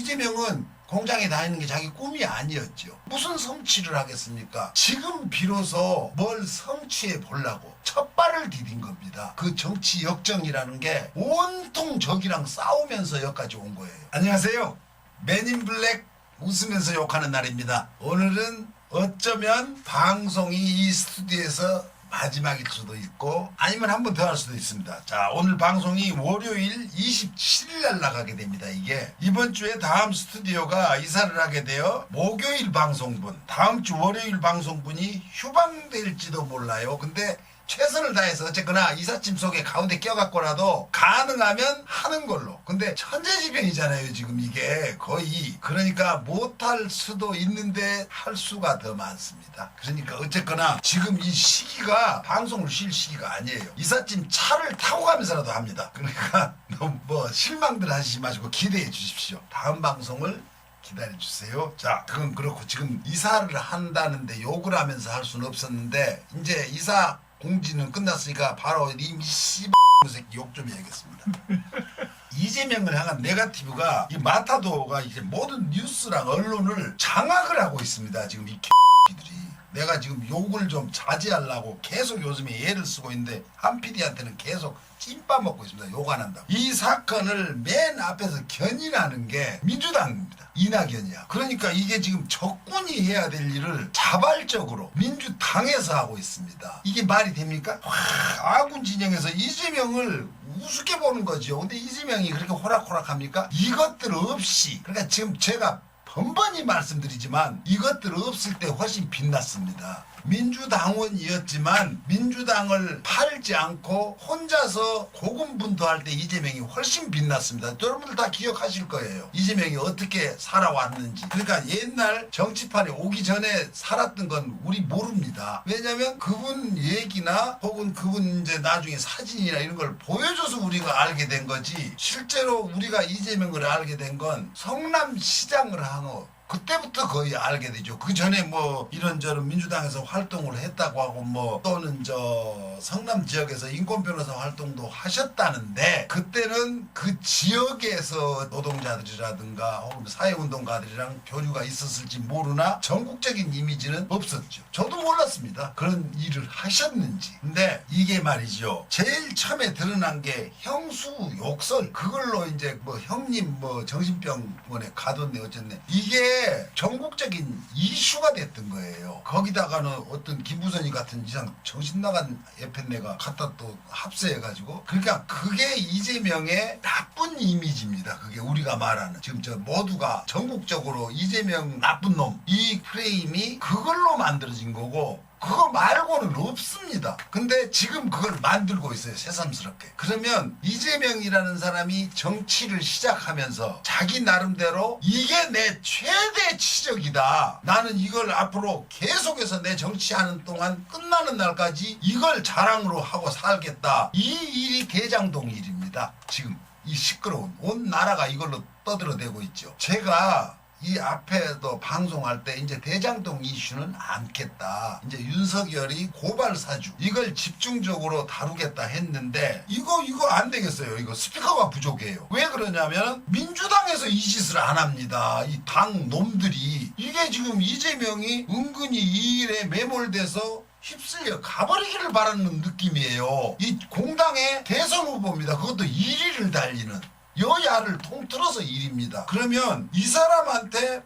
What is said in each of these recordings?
이재명은 공장에 다니는 게 자기 꿈이 아니었죠. 무슨 성취를 하겠습니까? 지금 비로소 뭘 성취해 보려고 첫 발을 디딘 겁니다. 그 정치 역정이라는 게 온통 적이랑 싸우면서 여기까지 온 거예요. 안녕하세요. 맨인블랙 웃으면서 욕하는 날입니다. 오늘은 어쩌면 방송이 이 스튜디오에서 마지막일 수도 있고 아니면 한 번 더 할 수도 있습니다. 자, 오늘 방송이 월요일 27일 날 나가게 됩니다. 이게 이번 주에 다음 스튜디오가 이사를 하게 되어 목요일 방송분, 다음 주 월요일 방송분이 휴방될지도 몰라요. 근데 최선을 다해서 어쨌거나 이삿짐 속에 가운데 껴갖고라도 가능하면 하는 걸로. 근데 천재지변이잖아요 지금 이게 거의. 그러니까 못할 수도 있는데 할 수가 더 많습니다. 그러니까 어쨌거나 지금 이 시기가 방송을 쉴 시기가 아니에요. 이삿짐 차를 타고 가면서라도 합니다. 그러니까 너무 뭐 실망들 하시지 마시고 기대해 주십시오. 다음 방송을 기다려주세요. 자, 그건 그렇고 지금 이사를 한다는데 욕을 하면서 할 수는 없었는데 이제 이사 공지는 끝났으니까 바로 이 씨발 새끼 욕 좀 해야겠습니다. 이재명을 향한 네거티브가 이 마타도가 이제 모든 뉴스랑 언론을 장악을 하고 있습니다. 지금 이 X들이. 내가 지금 욕을 좀 자제하려고 계속 요즘에 애를 쓰고 있는데 한 PD한테는 계속 찐빠 먹고 있습니다. 욕 안 한다고. 이 사건을 맨 앞에서 견인하는 게 민주당입니다. 이낙연이야. 그러니까 이게 지금 적군이 해야 될 일을 자발적으로 민주당에서 하고 있습니다. 이게 말이 됩니까? 아군 진영에서 이재명을 우습게 보는 거죠. 근데 이재명이 그렇게 호락호락합니까? 이것들 없이, 그러니까 지금 제가 번번이 말씀드리지만 이것들 없을 때 훨씬 빛났습니다. 민주당원이었지만 민주당을 팔지 않고 혼자서 고군분투할 때 이재명이 훨씬 빛났습니다. 여러분들 다 기억하실 거예요. 이재명이 어떻게 살아왔는지. 그러니까 옛날 정치판에 오기 전에 살았던 건 우리 모릅니다. 왜냐면 그분 얘기나 혹은 그분 이제 나중에 사진이나 이런 걸 보여줘서 우리가 알게 된 거지, 실제로 우리가 이재명을 알게 된 건 성남시장을 한 후 그때부터 거의 알게 되죠. 그 전에 뭐 이런저런 민주당에서 활동을 했다고 하고 뭐 또는 저 성남 지역에서 인권 변호사 활동도 하셨다는데 그때는 그 지역에서 노동자들이라든가 혹은 사회운동가들이랑 교류가 있었을지 모르나 전국적인 이미지는 없었죠. 저도 몰랐습니다. 그런 일을 하셨는지. 근데 이게 말이죠. 제일 처음에 드러난 게 형수 욕설. 그걸로 이제 뭐 형님 뭐 정신병원에 가뒀네 어쨌네. 이게 전국적인 이슈가 됐던 거예요. 거기다가는 어떤 김부선이 같은 이상 정신 나간 FN네가 갖다 또 합세해가지고, 그러니까 그게 이재명의 나쁜 이미지입니다. 그게 우리가 말하는 지금 저 모두가 전국적으로 이재명 나쁜 놈, 이 프레임이 그걸로 만들어진 거고 그거 말고는 없습니다. 근데 지금 그걸 만들고 있어요. 새삼스럽게. 그러면 이재명이라는 사람이 정치를 시작하면서 자기 나름대로 이게 내 최대 치적이다. 나는 이걸 앞으로 계속해서 내 정치하는 동안 끝나는 날까지 이걸 자랑으로 하고 살겠다. 이 일이 대장동 일입니다. 지금 이 시끄러운 온 나라가 이걸로 떠들어대고 있죠. 제가 이 앞에도 방송할 때 이제 대장동 이슈는 않겠다. 이제 윤석열이 고발 사주 이걸 집중적으로 다루겠다 했는데 이거 안 되겠어요. 이거 스피커가 부족해요. 왜 그러냐면 민주당에서 이 짓을 안 합니다. 이 당 놈들이. 이게 지금 이재명이 은근히 이 일에 매몰돼서 휩쓸려 가버리기를 바라는 느낌이에요. 이 공당의 대선 후보입니다. 그것도 1위를 달리는. 여야를 통틀어서 일입니다. 그러면 이 사람한테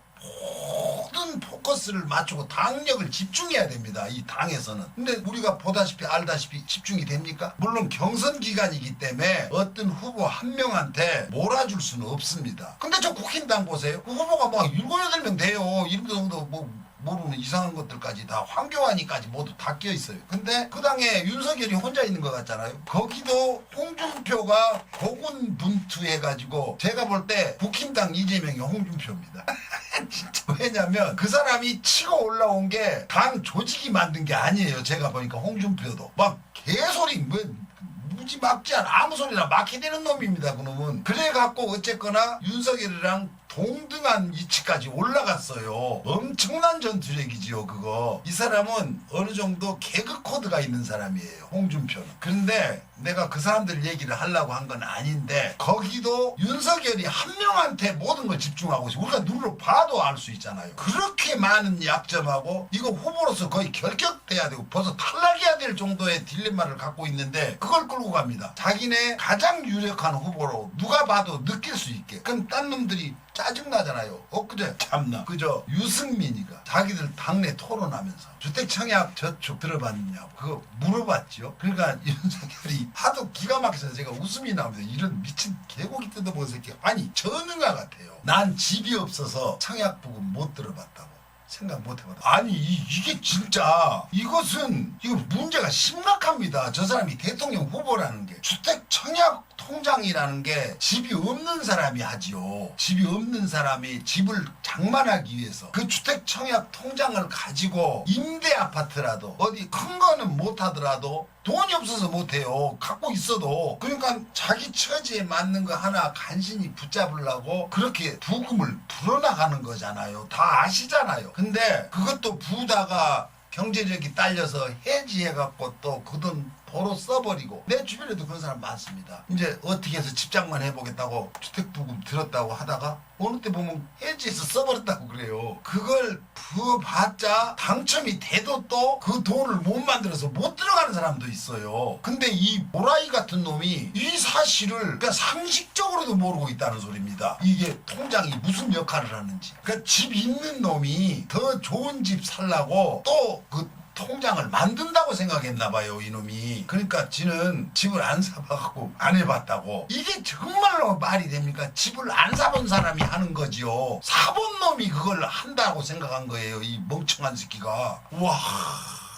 모든 포커스를 맞추고 당력을 집중해야 됩니다. 이 당에서는. 근데 우리가 보다시피 알다시피 집중이 됩니까? 물론 경선 기간이기 때문에 어떤 후보 한 명한테 몰아줄 수는 없습니다. 근데 저 국힘당 보세요. 그 후보가 막 7, 8명 돼요. 이름도 뭐 모르는 이상한 것들까지 다 황교안이까지 모두 다 껴있어요. 근데 그 당에 윤석열이 혼자 있는 것 같잖아요. 거기도 홍준표가 고군분투해가지고 제가 볼 때 국힘당 이재명이 홍준표입니다. 진짜. 왜냐면 그 사람이 치고 올라온 게 당 조직이 만든 게 아니에요. 제가 보니까 홍준표도 막 개소리 뭐 무지막지한 아무 소리나 막히 되는 놈입니다. 그놈은. 그래갖고 어쨌거나 윤석열이랑 동등한 위치까지 올라갔어요. 엄청난 전투력이지요 그거. 이 사람은 어느 정도 개그 코드가 있는 사람이에요. 홍준표는. 그런데 내가 그 사람들 얘기를 하려고 한 건 아닌데 거기도 윤석열이 한 명한테 모든 걸 집중하고 있어. 우리가 눈으로 봐도 알 수 있잖아요. 그렇게 많은 약점하고 이거 후보로서 거의 결격돼야 되고 벌써 탈락해야 될 정도의 딜레마를 갖고 있는데 그걸 끌고 갑니다. 자기네 가장 유력한 후보로 누가 봐도 느낄 수 있게. 그럼 딴 놈들이 짜증나잖아요. 엊그제 참나 그저 유승민이가 자기들 당내 토론하면서 주택청약 저축 들어봤느냐고 그거 물어봤죠. 그러니까 윤석열이 하도 기가 막혀서 제가 웃음이 나오면서 이런 미친 개고기 뜯어본 새끼 아니 전능아 같아요. 난 집이 없어서 청약 부분 못 들어봤다고. 생각 못 해봤다. 아니 이게 진짜 이것은 이거 문제가 심각합니다. 저 사람이 대통령 후보라는 게 주택 청약 통장이라는 게 집이 없는 사람이 하지요. 집이 없는 사람이 집을 장만하기 위해서 그 주택 청약 통장을 가지고 임대 아파트라도 어디 큰 거는 못 하더라도 돈이 없어서 못해요. 갖고 있어도. 그러니까 자기 처지에 맞는 거 하나 간신히 붙잡으려고 그렇게 부금을 불어나가는 거잖아요. 다 아시잖아요. 근데 그것도 부다가 경제력이 딸려서 해지해갖고 또 그 돈 도로 써버리고 내 주변에도 그런 사람 많습니다. 이제 어떻게 해서 집장만 해보겠다고 주택부금 들었다고 하다가 어느 때 보면 해지해서 써버렸다고 그래요. 그걸 부어봤자 당첨이 돼도 또 그 돈을 못 만들어서 못 들어가는 사람도 있어요. 근데 이 보라이 같은 놈이 이 사실을 그러니까 상식적으로도 모르고 있다는 소리입니다. 이게 통장이 무슨 역할을 하는지. 그러니까 집 있는 놈이 더 좋은 집 살라고 또 그 통장을 만든다고 생각했나 봐요 이놈이. 그러니까 지는 집을 안 사봐갖고 안 해봤다고. 이게 정말로 말이 됩니까? 집을 안 사본 사람이 하는 거지요. 사본 놈이 그걸 한다고 생각한 거예요 이 멍청한 새끼가. 와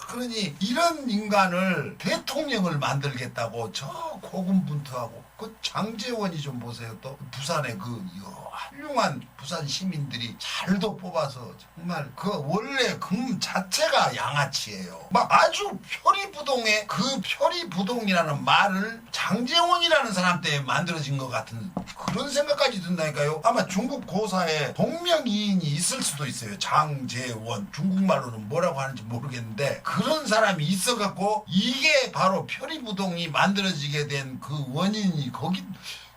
그러니 이런 인간을 대통령을 만들겠다고 저 고군분투하고 그 장제원이 좀 보세요. 또 부산에 그 훌륭한 부산 시민들이 잘도 뽑아서 정말 그 원래 금 자체가 양아치예요. 막 아주 표리부동의 그 표리부동이라는 말을 장제원이라는 사람 때문에 만들어진 것 같은 그런 생각까지 든다니까요. 아마 중국 고사에 동명이인이 있을 수도 있어요. 장제원 중국말로는 뭐라고 하는지 모르겠는데 그런 사람이 있어갖고 이게 바로 표리부동이 만들어지게 된 그 원인이 거기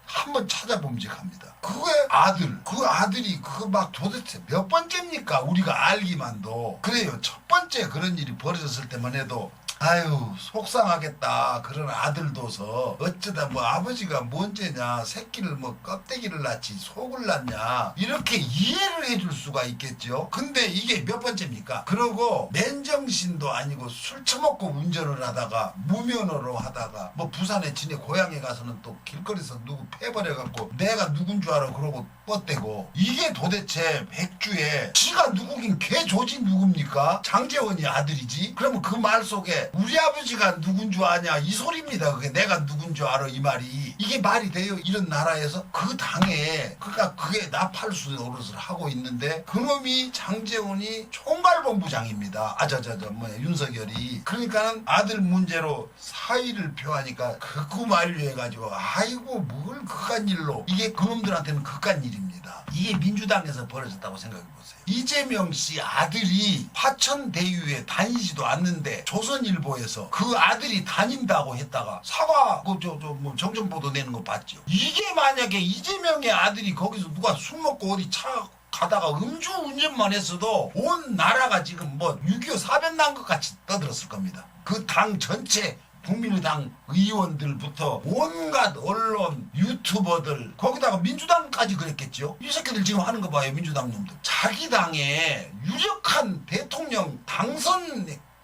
한번 찾아봄직합니다. 그의 아들, 그 아들이 그 막 도대체 몇 번째입니까? 우리가 알기만도. 그래요. 첫 번째 그런 일이 벌어졌을 때만 해도 아유 속상하겠다. 그런 아들도서 어쩌다 뭐 아버지가 뭔죄냐 새끼를 뭐 껍데기를 낳지 속을 낳냐 이렇게 이해를 해줄 수가 있겠죠. 근데 이게 몇 번째입니까? 그러고 맨정신도 아니고 술 처먹고 운전을 하다가 무면허로 하다가 뭐 부산에 지네 고향에 가서는 또 길거리에서 누구 패버려갖고 내가 누군 줄 알아 그러고 뻗대고. 이게 도대체 백주에 지가 누구긴 개조지 누굽니까? 장제원이 아들이지. 그러면 그 말 속에 우리 아버지가 누군 줄 아냐 이 소리입니다. 그게 내가 누군 줄 알아 이 말이. 이게 말이 돼요? 이런 나라에서 그 당에 그러니까 그게 나팔수 노릇을 하고 있는데 그놈이 장제원이 총괄본부장입니다. 윤석열이. 그러니까는 아들 문제로 사의를 표하니까 극구 만류해가지고 아이고 뭘 그간 일로. 이게 그놈들한테는 그간 일입니다. 이게 민주당에서 벌어졌다고 생각해보세요. 이재명 씨 아들이 화천대유에 다니지도 않는데 조선일보에서 그 아들이 다닌다고 했다가 사과 뭐 정정보도 내는 거 봤죠. 이게 만약에 이재명의 아들이 거기서 누가 술 먹고 어디 차 가다가 음주 운전만 했어도 온 나라가 지금 뭐 6.25 사변 난 것 같이 떠들었을 겁니다. 그 당 전체 국민의당 의원들부터 온갖 언론 유튜버들 거기다가 민주당까지 그랬겠죠. 이 새끼들 지금 하는 거 봐요. 민주당 놈들 자기 당에 유력한 대통령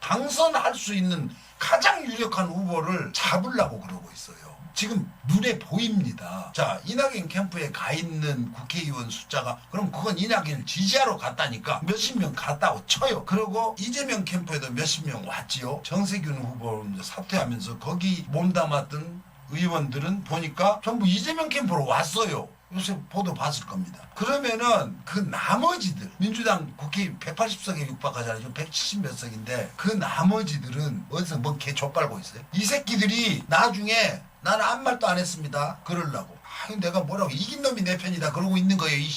당선할 수 있는 가장 유력한 후보를 잡으려고 그러고 있어요. 지금 눈에 보입니다. 자, 이낙연 캠프에 가 있는 국회의원 숫자가 그럼 그건 이낙연을 지지하러 갔다니까 몇십 명 갔다고 쳐요. 그리고 이재명 캠프에도 몇십 명 왔지요. 정세균 후보 사퇴하면서 거기 몸담았던 의원들은 보니까 전부 이재명 캠프로 왔어요. 요새 보도 봤을 겁니다. 그러면은 그 나머지들 민주당 국회 180석에 육박하잖아요. 지금 170 몇 석인데 그 나머지들은 어디서 뭔 개 족발고 있어요. 이 새끼들이 나중에 나는 아무 말도 안 했습니다. 그러려고. 내가 뭐라고 이긴 놈이 내 편이다 그러고 있는 거예요. 이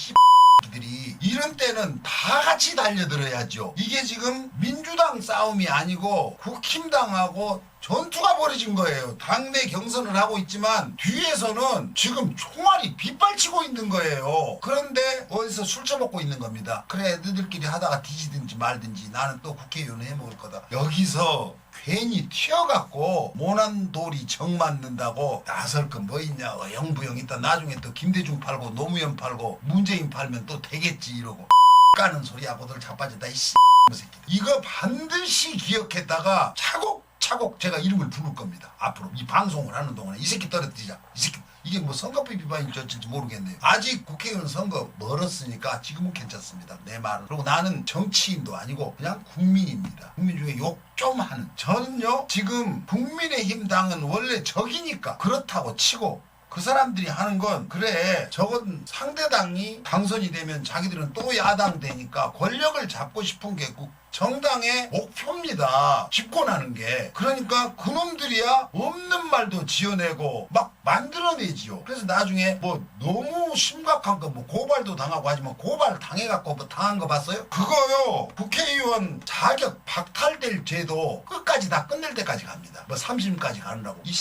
들이 이런 때는 다 같이 달려들어야죠. 이게 지금 민주당 싸움이 아니고 국힘당하고 전투가 벌어진 거예요. 당내 경선을 하고 있지만 뒤에서는 지금 총알이 빗발치고 있는 거예요. 그런데 어디서 술 처먹고 있는 겁니다. 그래 너희들끼리 하다가 뒤지든지 말든지 나는 또 국회의원 해먹을 거다. 여기서 괜히 튀어갖고 모난 돌이 정 맞는다고 나설 건 뭐 있냐. 영부영 있다. 나중에 또 김대중 팔고 노무현 팔고 문재인 팔면 또 되겠지 이러고 까는 소리하고들 자빠졌다 이 새끼들. 이거 반드시 기억했다가 차곡차곡 제가 이름을 부를 겁니다. 앞으로 이 방송을 하는 동안에 이 새끼 떨어뜨리자. 이 새끼 이게 뭐 선거법 위반인지 어쩔지 모르겠네요. 아직 국회의원 선거 멀었으니까 지금은 괜찮습니다. 내 말은. 그리고 나는 정치인도 아니고 그냥 국민입니다. 국민 중에 욕 좀 하는. 저는요 지금 국민의힘 당은 원래 적이니까 그렇다고 치고 그 사람들이 하는 건 그래 저건 상대당이 당선이 되면 자기들은 또 야당 되니까 권력을 잡고 싶은 게 정당의 목표입니다. 집권하는 게. 그러니까 그놈들이야 없는 말도 지어내고 막 만들어내지요. 그래서 나중에 뭐 너무 심각한 거 뭐 고발도 당하고 하지만 고발 당해갖고 뭐 당한 거 봤어요? 그거요 국회의원 자격 박탈될 제도 끝까지 다 끝낼 때까지 갑니다. 뭐 3심까지 가느라고. 이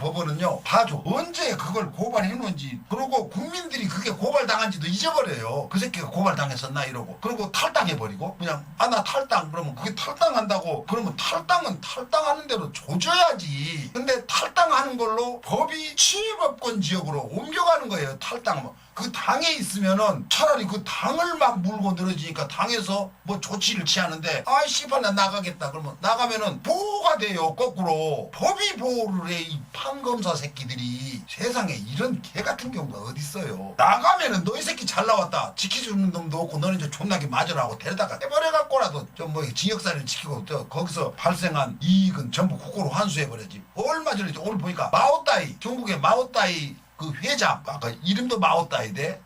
법원은요 봐줘 언제 그걸 고발해놓은지. 그리고 국민들이 그게 고발당한지도 잊어버려요. 그 새끼가 고발당했었나 이러고. 그리고 탈당해버리고 그냥 아 나 탈당 그러면 그게 탈당한다고. 그러면 탈당은 탈당하는 대로 조져야지. 근데 탈당하는 걸로 법이 취업권 지역으로 옮겨가는 거예요. 탈당 그 당에 있으면은 차라리 그 당을 막 물고 늘어지니까 당에서 뭐 조치를 취하는데 아이 씨발 나 나가겠다 그러면 나가면은 보호가 돼요. 거꾸로 법이 보호를 해. 이 판검사 새끼들이. 세상에 이런 개 같은 경우가 어딨어요. 나가면은 너희 새끼 잘 나왔다 지켜주는 놈도 없고 너는 이제 존나게 맞으라 하고 데려다가 해버려갖고라도 좀 뭐 징역사를 지키고 저 거기서 발생한 이익은 전부 국고로 환수해버려야지. 얼마 전에 오늘 보니까 마오따이 중국의 마오따이 그 회장 아까 이름도 마오따이대.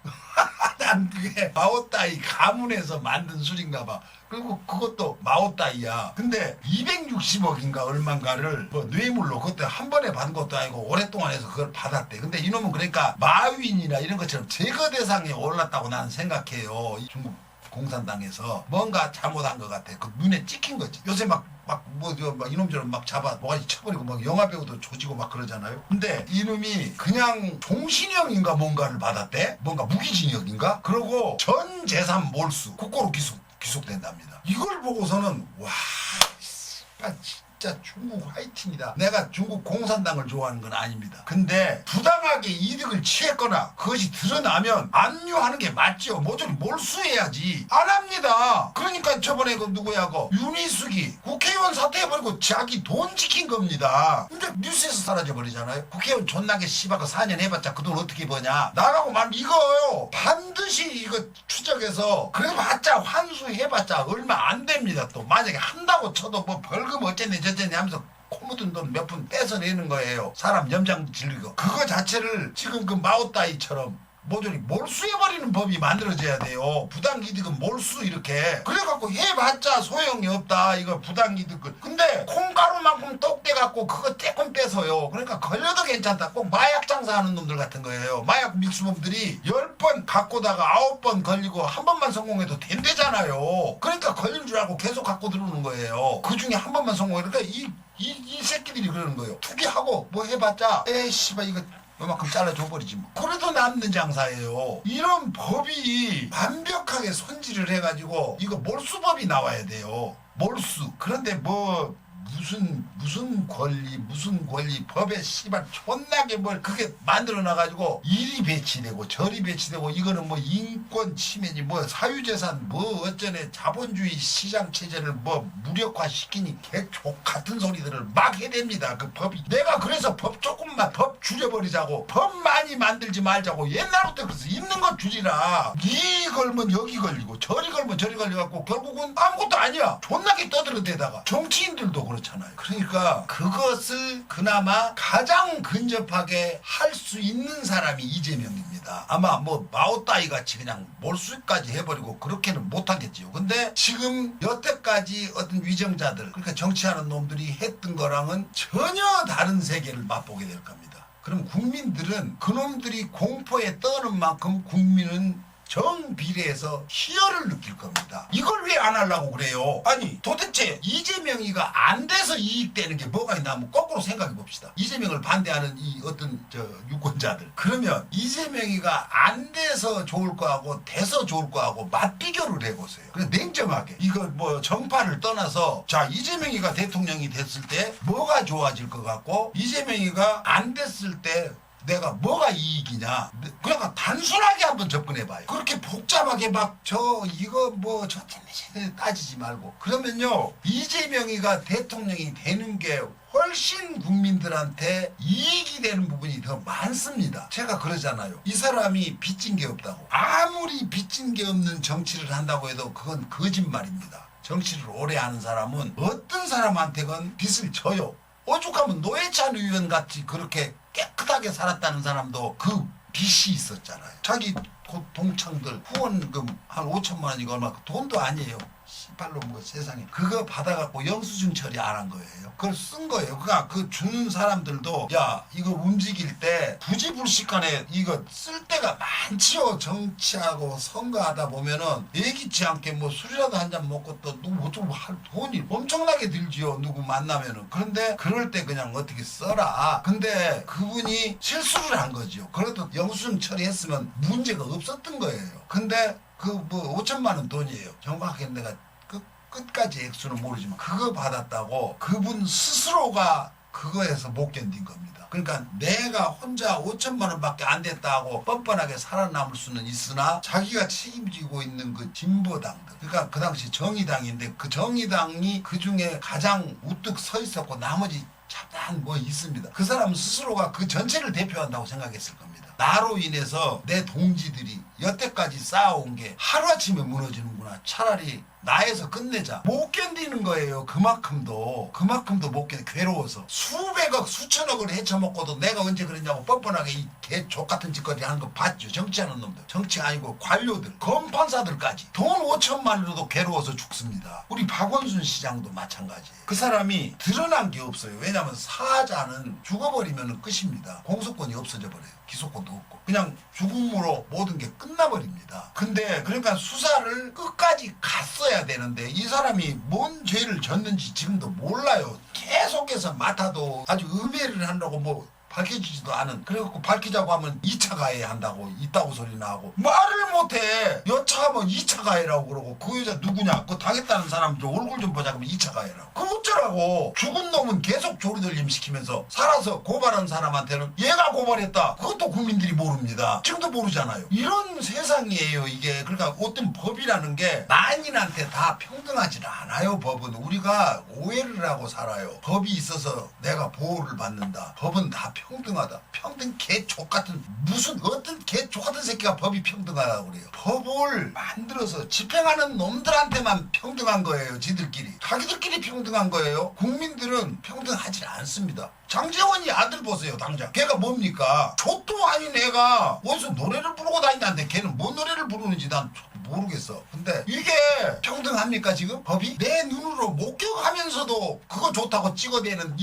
난 그게 마오따이 가문에서 만든 술인가 봐. 그리고 그것도 마오따이야. 근데 260억인가 얼만가를 뭐 뇌물로 그때 한 번에 받은 것도 아니고 오랫동안 해서 그걸 받았대. 근데 이놈은 그러니까 마윈이나 이런 것처럼 제거 대상에 올랐다고 나는 생각해요. 이 중국 공산당에서 뭔가 잘못한 것 같아. 그 눈에 찍힌 거지. 요새 막 이놈처럼 막 잡아 뭐가지 쳐버리고 막 영화배우도 조지고 막 그러잖아요. 근데 이놈이 그냥 종신형인가 뭔가를 받았대. 뭔가 무기징역인가. 그러고 전 재산 몰수 국고로 기속된답니다. 이걸 보고서는 와 진짜 중국 화이팅이다. 내가 중국 공산당을 좋아하는 건 아닙니다. 근데 부당하게 이득을 취했거나 그것이 드러나면 압류하는 게 맞죠. 뭐좀 몰수해야지. 안 합니다. 그러니까 저번에 그 누구야 그 윤희숙이 국회의원 사퇴해버리고 자기 돈 지킨 겁니다. 근데 뉴스에서 사라져버리잖아요. 국회의원 존나게 씨발 그 4년 해봤자 그 돈 어떻게 버냐. 나가고 말 이거요. 반드시 이거 추적해서 그래봤자 환수해봤자 얼마 안 됩니다. 또 만약에 한다고 쳐도 뭐 벌금 어쨌네 저쨌네 하면서 코 묻은 돈 몇 푼 뺏어내는 거예요. 사람 염장 질리고. 그거 자체를 지금 그 마오따이처럼 모조리 몰수해버리는 법이 만들어져야 돼요. 부당이득은 몰수 이렇게. 그래갖고 해봤자 소용이 없다. 이거 부당이득은. 근데 콩가루만큼 똑대갖고 그거 조금 뺏어요. 그러니까 걸려도 괜찮다. 꼭 마약 장사하는 놈들 같은 거예요. 마약 믹스범들이 10번 갖고다가 9번 걸리고 한 번만 성공해도 된대잖아요. 그러니까 걸린 줄 알고 계속 갖고 들어오는 거예요. 그 중에 한 번만 성공해. 그러니까 이 새끼들이 그러는 거예요. 투기하고 뭐 해봤자 에이 씨발 이거 요만큼 잘라줘 버리지 뭐. 그래도 남는 장사예요. 이런 법이 완벽하게 손질을 해가지고 이거 몰수법이 나와야 돼요. 몰수. 그런데 뭐 무슨 권리 법에 씨발 존나게 뭘 그게 만들어놔가지고 이리 배치되고 저리 배치되고 이거는 뭐 인권 침해니 뭐 사유재산 뭐 어쩌네 자본주의 시장 체제를 뭐 무력화시키니 개족 같은 소리들을 막 해댑니다. 그 법이. 내가 그래서 법 조금만 법 줄여버리자고 법 많이 만들지 말자고 옛날부터 그래서 있는 것 줄이라. 이 걸면 여기 걸리고 저리 걸면 저리 걸려갖고 결국은 아무것도 아니야. 존나게 떠들어대다가 정치인들도 그렇잖아요. 그러니까 그것을 그나마 가장 근접하게 할 수 있는 사람이 이재명입니다. 아마 뭐 마오따이 같이 그냥 몰수까지 해버리고 그렇게는 못하겠지요. 근데 지금 여태까지 어떤 위정자들 그러니까 정치하는 놈들이 했던 거랑은 전혀 다른 세계를 맛보게 될 겁니다. 그럼 국민들은 그놈들이 공포에 떠는 만큼 국민은 정비례해서 희열을 느낄 겁니다. 이걸 왜 안 하려고 그래요? 아니 도대체 이재명이가 안 돼서 이익되는 게 뭐가 있나 한번 거꾸로 생각해 봅시다. 이재명을 반대하는 이 어떤 유권자들, 그러면 이재명이가 안 돼서 좋을 거하고 돼서 좋을 거하고 맞비교를 해보세요. 그냥 냉정하게 이거 뭐 정파를 떠나서 자 이재명이가 대통령이 됐을 때 뭐가 좋아질 것 같고 이재명이가 안 됐을 때 내가 뭐가 이익이냐, 그냥 단순하게 한번 접근해봐요. 그렇게 복잡하게 막 이거 뭐 저 때문에 따지지 말고. 그러면요 이재명이가 대통령이 되는 게 훨씬 국민들한테 이익이 되는 부분이 더 많습니다. 제가 그러잖아요. 이 사람이 빚진 게 없다고. 아무리 빚진 게 없는 정치를 한다고 해도 그건 거짓말입니다. 정치를 오래 하는 사람은 어떤 사람한테건 빚을 져요. 오죽하면 노회찬 의원 같이 그렇게 깨끗하게 살았다는 사람도 그 빚이 있었잖아요. 자기 동창들 후원금 한 5천만 원이고 얼마, 돈도 아니에요. 씨발로 뭐 세상에 그거 받아갖고 영수증 처리 안 한 거예요. 그걸 쓴 거예요. 그러니까 그 주는 사람들도 야 이거 움직일 때 부지불식간에 이거 쓸 때가 많지요. 정치하고 선거하다 보면은 예기치 않게 뭐 술이라도 한 잔 먹고 또 누구 좀 할 돈이 엄청나게 들지요. 누구 만나면은. 그런데 그럴 때 그냥 어떻게 써라. 근데 그분이 실수를 한 거죠. 그래도 영수증 처리했으면 문제가 없었던 거예요. 근데 그 뭐 5천만 원 돈이에요. 정확하게 내가 끝까지 액수는 모르지만 그거 받았다고 그분 스스로가 그거에서 못 견딘 겁니다. 그러니까 내가 혼자 5천만 원밖에 안 됐다고 뻔뻔하게 살아남을 수는 있으나 자기가 책임지고 있는 그 진보당들, 그러니까 그 당시 정의당인데 그 정의당이 그 중에 가장 우뚝 서 있었고 나머지 잠깐 뭐 있습니다. 그 사람 스스로가 그 전체를 대표한다고 생각했을 겁니다. 나로 인해서 내 동지들이 여태까지 쌓아온 게 하루아침에 무너지는구나. 차라리 나에서 끝내자. 못 견디는 거예요. 그만큼도 못 견디. 괴로워서 수백억 수천억을 헤쳐먹고도 내가 언제 그랬냐고 뻔뻔하게 이 개 족같은 짓거리 하는 거 봤죠. 정치하는 놈들, 정치 아니고 관료들, 검판사들까지 돈 5천만으로도 괴로워서 죽습니다. 우리 박원순 시장도 마찬가지예요. 그 사람이 드러난 게 없어요. 왜냐하면 사자는 죽어버리면 끝입니다. 공소권이 없어져 버려요. 기소권도 없고 그냥 죽음으로 모든 게 끝나버립니다. 근데 그러니까 수사를 끝까지 갔어야 되는데 이 사람이 뭔 죄를 졌는지 지금도 몰라요. 계속해서 맡아도 아주 음해를 한다고 뭐 밝혀지지도 않은. 그래갖고 밝히자고 하면 2차 가해 한다고 있다고 소리나 하고 말을 못해. 여차하면 2차 가해라고 그러고 그 여자 누구냐 그 당했다는 사람 좀 얼굴 좀 보자 그러면 2차 가해라고. 그럼 어쩌라고. 죽은 놈은 계속 조리돌림 시키면서 살아서 고발한 사람한테는 얘가 고발했다. 그것도 국민들이 모릅니다. 지금도 모르잖아요. 이런 세상이에요 이게. 그러니까 어떤 법이라는 게 만인한테 다 평등하지는 않아요. 법은 우리가 오해를 하고 살아요. 법이 있어서 내가 보호를 받는다. 법은 다 평등하다. 평등 개 족같은 무슨 어떤 개 족같은 새끼가 법이 평등하다고 그래요. 법을 만들어서 집행하는 놈들한테만 평등한 거예요. 지들끼리. 자기들끼리 평등한 거예요. 국민들은 평등하지 않습니다. 장재원이 아들 보세요. 당장 걔가 뭡니까? 족도 아닌 애가 어디서 노래를 부르고 다닌다는데 걔는 뭔 노래를 부르는지 난 모르겠어. 근데 이게 평등합니까 지금? 법이? 내 눈으로 목격하면서도 그거 좋다고 찍어대는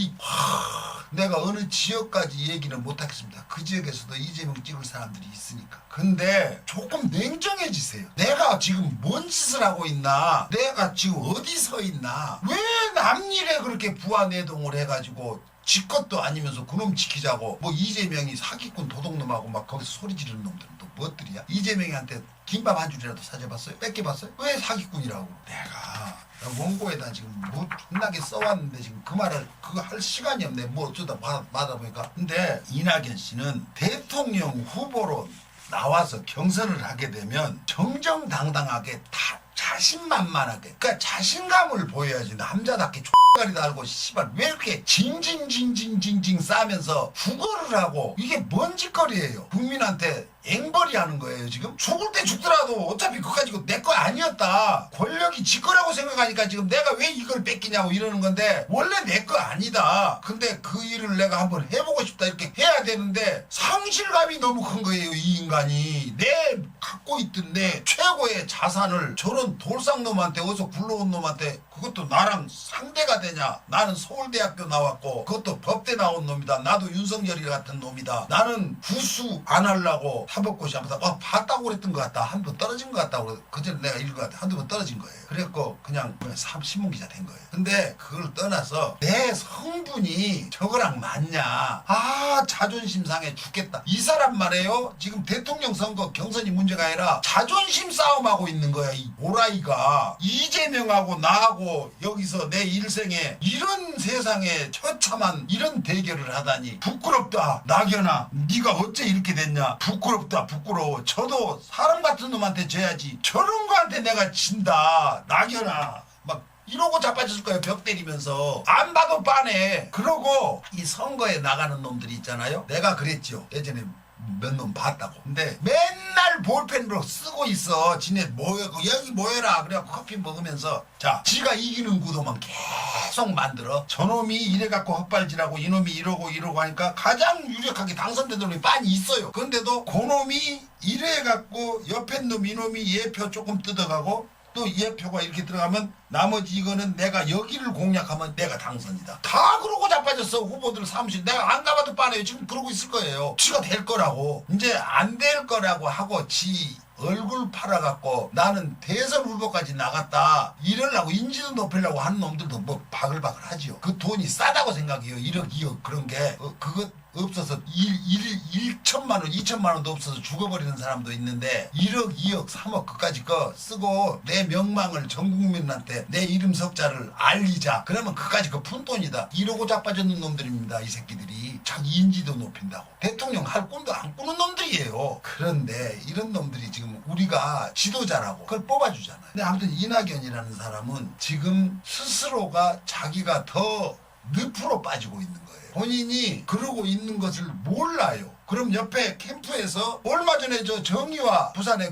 내가 어느 지역까지 얘기는 못하겠습니다. 그 지역에서도 이재명 찍을 사람들이 있으니까. 근데 조금 냉정해지세요. 내가 지금 뭔 짓을 하고 있나? 내가 지금 어디 서 있나? 왜 남일에 그렇게 부하내동을 해가지고 지 것도 아니면서 그놈 지키자고 뭐 이재명이 사기꾼 도둑놈하고 막 거기서 소리 지르는 놈들은 또 뭐들이야? 이재명이한테 김밥 한 줄이라도 사줘봤어요? 뺏겨봤어요? 왜 사기꾼이라고? 내가 원고에다 지금 뭐 존나게 써왔는데 지금 그 말을 그거 할 시간이 없네. 뭐 어쩌다 받아보니까. 근데 이낙연 씨는 대통령 후보로 나와서 경선을 하게 되면 정정당당하게 다 자신만만하게, 그러니까 자신감을 보여야지. 남자답게 X가리 달고 씨발 왜 이렇게 징징징징징징 싸면서 후보를 하고. 이게 뭔 짓거리예요. 국민한테 앵벌이 하는 거예요. 지금 죽을 때 죽더라도 어차피 그거 가지고 내 거 아니었다. 권력이 지 거라고 생각하니까 지금 내가 왜 이걸 뺏기냐고 이러는 건데 원래 내 거 아니다. 근데 그 일을 내가 한번 해보고 싶다 이렇게 해야 되는데 상실감이 너무 큰 거예요. 이 인간이 내 갖고 있던 내 최고의 자산을 저런 돌상놈한테 어디서 굴러온 놈한테 그것도 나랑 상대가 되냐. 나는 서울대학교 나왔고 그것도 법대 나온 놈이다. 나도 윤석열이 같은 놈이다. 나는 구수 안 하려고 사법고시 한번 봤다고 그랬던 것 같다. 한 번 떨어진 것 같다고 그전에 내가 읽은 것 같아. 한두 번 떨어진 거예요. 그래갖고 그냥 신문기자 된 거예요. 근데 그걸 떠나서 내 성분이 저거랑 맞냐. 아 자존심 상해 죽겠다. 이 사람 말이에요. 지금 대통령 선거 경선이 문제가 아니라 자존심 싸움하고 있는 거야. 이 오라이가. 이재명하고 나하고 여기서 내 일생에 이런 세상에 처참한 이런 대결을 하다니 부끄럽다. 낙연아 네가 어째 이렇게 됐냐. 부끄럽다. 부끄러워. 저도 사람 같은 놈한테 져야지. 저런 거한테 내가 진다. 낙연아. 막 이러고 자빠졌을 거예요. 벽 때리면서. 안 봐도 빤해. 그러고 이 선거에 나가는 놈들이 있잖아요. 내가 그랬죠. 예전에 몇 놈 봤다고. 근데 맨날 볼펜으로 쓰고 있어. 지네 여기 모여라. 그래갖고 커피 먹으면서 자 지가 이기는 구도만 계속 만들어. 저놈이 이래갖고 헛발질하고 이놈이 이러고 하니까 가장 유력하게 당선된 놈이 빤히 있어요. 그런데도 그놈이 이래갖고 옆에 놈 이놈이 예표 조금 뜯어가고 또 예표가 이렇게 들어가면 나머지 이거는 내가 여기를 공략하면 내가 당선이다. 다 그러고 자빠졌어. 후보들 사무실. 내가 안 가봐도 뻔해요. 지금 그러고 있을 거예요. 지가 될 거라고. 이제 안 될 거라고 하고 지 얼굴 팔아갖고 나는 대선 후보까지 나갔다. 이러려고 인지도 높이려고 하는 놈들도 뭐 바글바글 하지요. 그 돈이 싸다고 생각해요. 1억 2억 그런 게. 그것 없어서 1천만 원 2천만 원도 없어서 죽어버리는 사람도 있는데 1억 2억 3억 그까지 거 쓰고 내 명망을 전 국민한테 내 이름 석자를 알리자. 그러면 그까지 거 푼돈이다. 이러고 자빠졌는 놈들입니다. 이 새끼들이. 자기 인지도 높인다고. 대통령 할 꿈도 안 꾸는 놈들이에요. 그런데 이런 놈들이 지금 우리가 지도자라고 그걸 뽑아주잖아요. 근데 아무튼 이낙연이라는 사람은 지금 스스로가 자기가 더 늪으로 빠지고 있는 거예요. 본인이 그러고 있는 것을 몰라요. 그럼 옆에 캠프에서 얼마 전에 저 정의와 부산에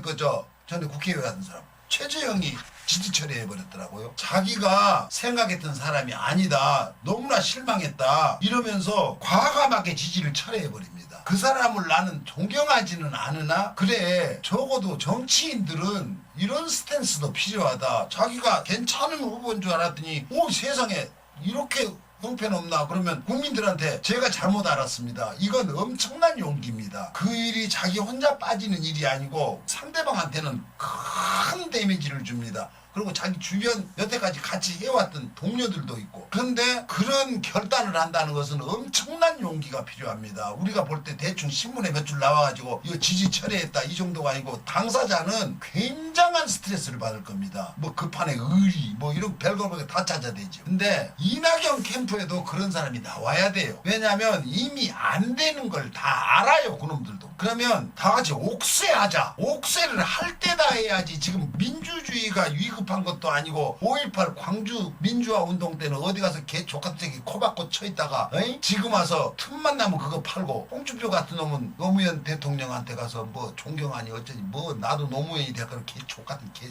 전에 국회의원 하던 사람 최재형이 지지 처리해버렸더라고요. 자기가 생각했던 사람이 아니다. 너무나 실망했다. 이러면서 과감하게 지지를 철회해버립니다. 그 사람을 나는 존경하지는 않으나 그래 적어도 정치인들은 이런 스탠스도 필요하다. 자기가 괜찮은 후보인 줄 알았더니 오 세상에 이렇게 형편없나. 그러면 국민들한테 제가 잘못 알았습니다. 이건 엄청난 용기입니다. 그 일이 자기 혼자 빠지는 일이 아니고 상대방한테는 큰 데미지를 줍니다. 그리고 자기 주변 여태까지 같이 해왔던 동료들도 있고. 그런데 그런 결단을 한다는 것은 엄청난 용기가 필요합니다. 우리가 볼 때 대충 신문에 몇 줄 나와가지고 이거 지지 철회했다 이 정도가 아니고 당사자는 굉장한 스트레스를 받을 겁니다. 뭐 급한에 의리 뭐 이런 별거 다 찾아대죠. 근데 이낙연 캠프에도 그런 사람이 나와야 돼요. 왜냐하면 이미 안 되는 걸 다 알아요. 그놈들도. 그러면 다 같이 옥쇄하자. 옥쇄를 할 때다 해야지. 지금 민주주의가 위급한 것도 아니고 5.18 광주 민주화 운동 때는 어디 가서 개 족같은 코 박고 쳐있다가 지금 와서 틈만 나면 그거 팔고 홍준표 같은 놈은 노무현 대통령한테 가서 뭐 존경하니 어쩌니 뭐 나도 노무현이 될거는 개 족같은 개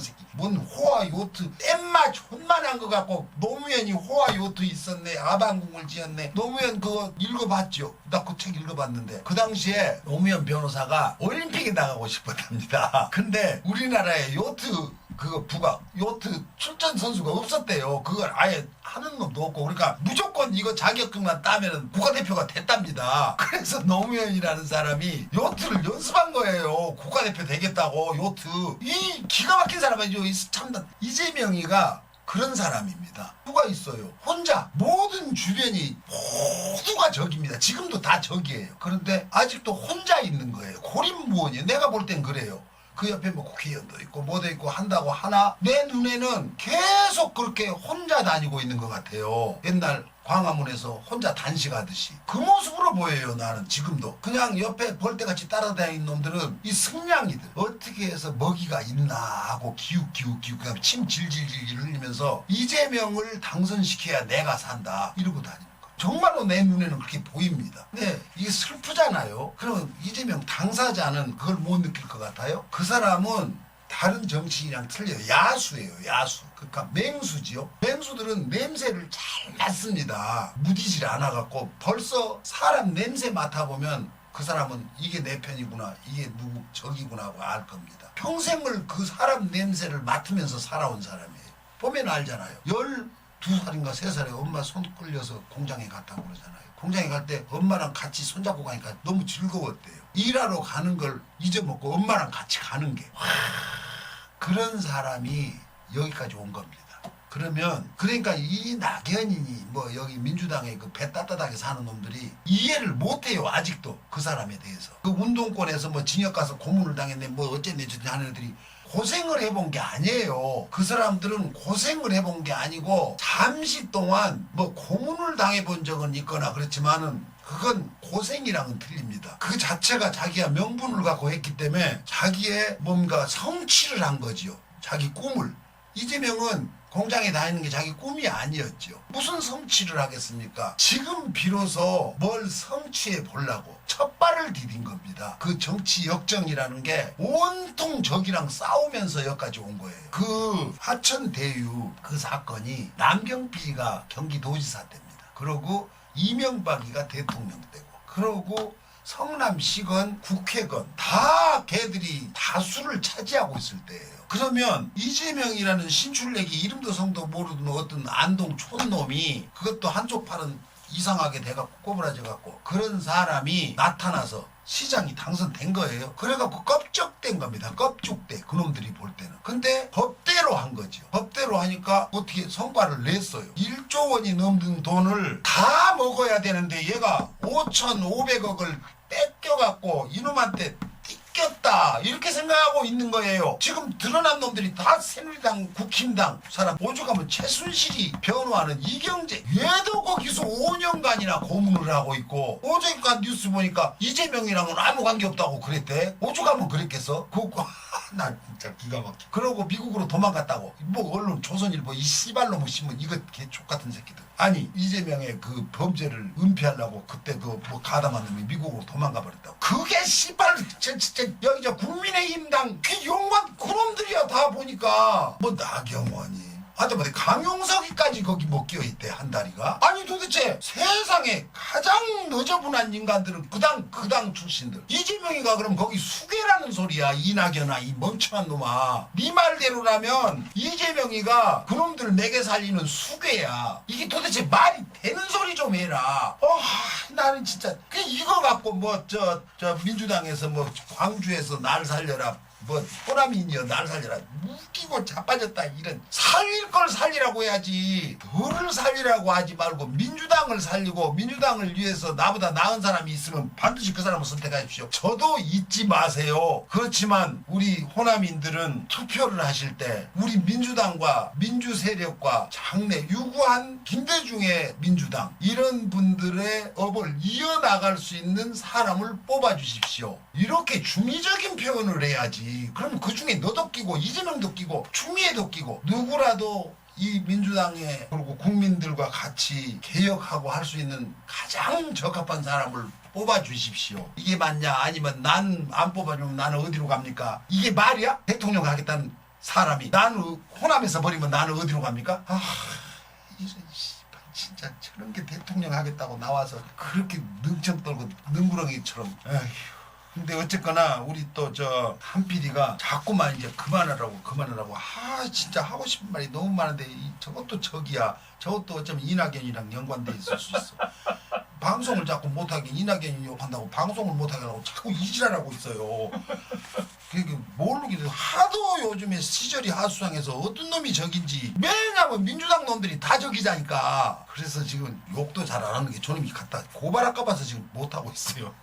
새끼. 뭔 호화 요트 땜마 존만한 거 갖고 노무현이 호화 요트 있었네. 아방궁을 지었네. 노무현 그거 읽어봤죠. 나 그 책 읽어봤는데 그 당시에 노무현 변호사가 올림픽에 나가고 싶었답니다. 근데 우리나라에 요트 그거 부각 요트 출전 선수가 없었대요. 그걸 아예 하는 놈도 없고 그러니까 무조건 이거 자격증만 따면은 국가대표가 됐답니다. 그래서 노무현이라는 사람이 요트를 연습한 거예요. 국가대표 되겠다고 요트. 이 기가 막힌 사람이죠. 참나 이재명이가 그런 사람입니다. 누가 있어요? 혼자 모든 주변이 모두가 적입니다. 지금도 다 적이에요. 그런데 아직도 혼자 있는 거예요. 고립무원이에요. 내가 볼 땐 그래요. 그 옆에 뭐 국회의원도 있고 뭐도 있고 한다고 하나 내 눈에는 계속 그렇게 혼자 다니고 있는 것 같아요. 옛날 광화문에서 혼자 단식하듯이 그 모습으로 보여요. 나는 지금도 그냥 옆에 벌떼같이 따라다니는 놈들은 이 승냥이들 어떻게 해서 먹이가 있나 하고 기웃 그냥 침 질질질 흘리면서 이재명을 당선시켜야 내가 산다 이러고 다니는 거예요. 정말로 내 눈에는 그렇게 보입니다. 근데 이게 슬프잖아요. 그럼 이재명 당사자는 그걸 못 느낄 것 같아요. 그 사람은 다른 정치인이랑 틀려요. 야수예요. 야수. 그러니까 맹수지요. 맹수들은 냄새를 잘 맡습니다. 무디질 않아갖고 벌써 사람 냄새 맡아보면 그 사람은 이게 내 편이구나, 이게 누구 적이구나 하고 알 겁니다. 평생을 그 사람 냄새를 맡으면서 살아온 사람이에요. 보면 알잖아요. 12살인가 3살에 엄마 손 끌려서 공장에 갔다고 그러잖아요. 공장에 갈 때 엄마랑 같이 손잡고 가니까 너무 즐거웠대요. 일하러 가는 걸 잊어먹고 엄마랑 같이 가는 게. 그런 사람이 여기까지 온 겁니다. 그러면 그러니까 이 낙연이니 뭐 여기 민주당에 그 배 따뜻하게 사는 놈들이 이해를 못해요. 아직도 그 사람에 대해서. 그 운동권에서 뭐 징역 가서 고문을 당했네 뭐 어쨌네 저쨌네 하는 애들이 고생을 해본 게 아니에요. 그 사람들은 고생을 해본 게 아니고 잠시 동안 뭐 고문을 당해본 적은 있거나 그렇지만은 그건 고생이랑은 틀립니다. 그 자체가 자기가 명분을 갖고 했기 때문에 자기의 뭔가 성취를 한 거지요. 자기 꿈을. 이재명은 공장에 다니는 게 자기 꿈이 아니었죠. 무슨 성취를 하겠습니까? 지금 비로소 뭘 성취해 보려고 첫 발을 디딘 겁니다. 그 정치 역정이라는 게 온통 적이랑 싸우면서 여기까지 온 거예요. 그 하천 대유 그 사건이 남경필이가 경기도지사 때입니다. 그러고 이명박이가 대통령 되고 그러고 성남시건 국회건 다 걔들이 다수를 차지하고 있을 때예요. 그러면 이재명이라는 신출내기 이름도 성도 모르는 어떤 안동 촌놈이 그것도 한쪽 팔은 이상하게 돼갖고 꼬부라져갖고 그런 사람이 나타나서 시장이 당선된 거예요. 그래갖고 껍적된 겁니다. 껍죽대 그놈들이 볼 때는. 근데 법대로 한 거죠. 법대로 하니까 어떻게 성과를 냈어요. 1조 원이 넘는 돈을 다 먹어야 되는데 얘가 5,500억을 뺏겨갖고 이놈한테 뜯겼다 이렇게 생각하고 있는 거예요. 지금 드러난 놈들이 다 새누리당 국힘당 사람 오죽하면 최순실이 변호하는 이경재 얘도 거기서 5년간이나 고문을 하고 있고 어제까 뉴스 보니까 이재명이랑은 아무 관계없다고 그랬대. 오죽하면 그랬겠어? 그거 나 진짜 기가 막혀. 그러고 미국으로 도망갔다고 뭐 언론 조선일보 이 씨발놈의 신문 이거 개족 같은 새끼들. 아니 이재명의 그 범죄를 은폐하려고 그때 그 뭐 가담한 놈이 미국으로 도망가 버렸다고. 그게 씨발 진짜 여기 저 국민의힘당 그 용관 그놈들이야. 다 보니까 뭐 나경원이 하여튼 뭐 강용석이까지 거기 못 끼어있대 한 다리가. 아니 도대체 세상에 가장 너저분한 인간들은 그 당 출신들. 이재명이가 그럼 거기 수괴라는 소리야. 이낙연아 이 멍청한 놈아. 네 말대로라면 이재명이가 그놈들 매개 살리는 수괴야. 이게 도대체 말이 되는 소리 좀 해라. 나는 진짜 그 이거 갖고 뭐 저 민주당에서 뭐 광주에서 날 살려라 뭐 호남인이여 날 살려라 웃기고 자빠졌다. 이런 살릴 걸 살리라고 해야지 너를 살리라고 하지 말고 민주당을 살리고 민주당을 위해서 나보다 나은 사람이 있으면 반드시 그 사람을 선택하십시오. 저도 잊지 마세요. 그렇지만 우리 호남인들은 투표를 하실 때 우리 민주당과 민주세력과 장래 유구한 김대중의 민주당 이런 분들의 업을 이어나갈 수 있는 사람을 뽑아주십시오. 이렇게 중의적인 표현을 해야지. 그럼 그 중에 너도 끼고 이재명도 끼고 추미애도 끼고 누구라도 이 민주당에 그리고 국민들과 같이 개혁하고 할 수 있는 가장 적합한 사람을 뽑아주십시오. 이게 맞냐? 아니면 난 안 뽑아주면 나는 어디로 갑니까? 이게 말이야? 대통령 하겠다는 사람이 나는 호남에서 버리면 나는 어디로 갑니까? 진짜 저런 게 대통령 하겠다고 나와서 그렇게 능청 떨고 능구렁이처럼. 에휴. 근데 어쨌거나 우리 또 저 한 PD가 자꾸만 이제 그만하라고 진짜 하고 싶은 말이 너무 많은데 저것도 적이야. 저것도 어쩌면 이낙연이랑 연관돼 있을 수 있어. 방송을 자꾸 못하게 이낙연이 욕한다고 방송을 못하게 하고 자꾸 이질하라고 있어요. 그게 모르기도 하도 요즘에 시절이 하수상해서 어떤 놈이 적인지 왜냐면 민주당 놈들이 다 적이자니까. 그래서 지금 욕도 잘 안 하는 게 저놈이 갖다 고발할까 봐서 지금 못하고 있어요.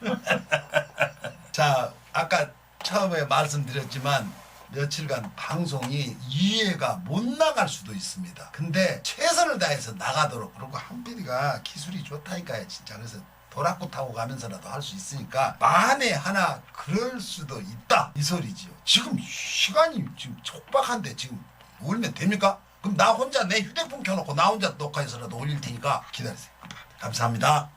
자, 아까 처음에 말씀드렸지만 며칠간 방송이 이해가 못 나갈 수도 있습니다. 근데 최선을 다해서 나가도록. 그리고 한 PD가 기술이 좋다니까요 진짜. 그래서 도락구 타고 가면서라도 할 수 있으니까 만에 하나 그럴 수도 있다 이 소리지요. 지금 시간이 지금 촉박한데 지금 올면 됩니까? 그럼 나 혼자 내 휴대폰 켜놓고 나 혼자 녹화해서라도 올릴 테니까 기다리세요. 감사합니다.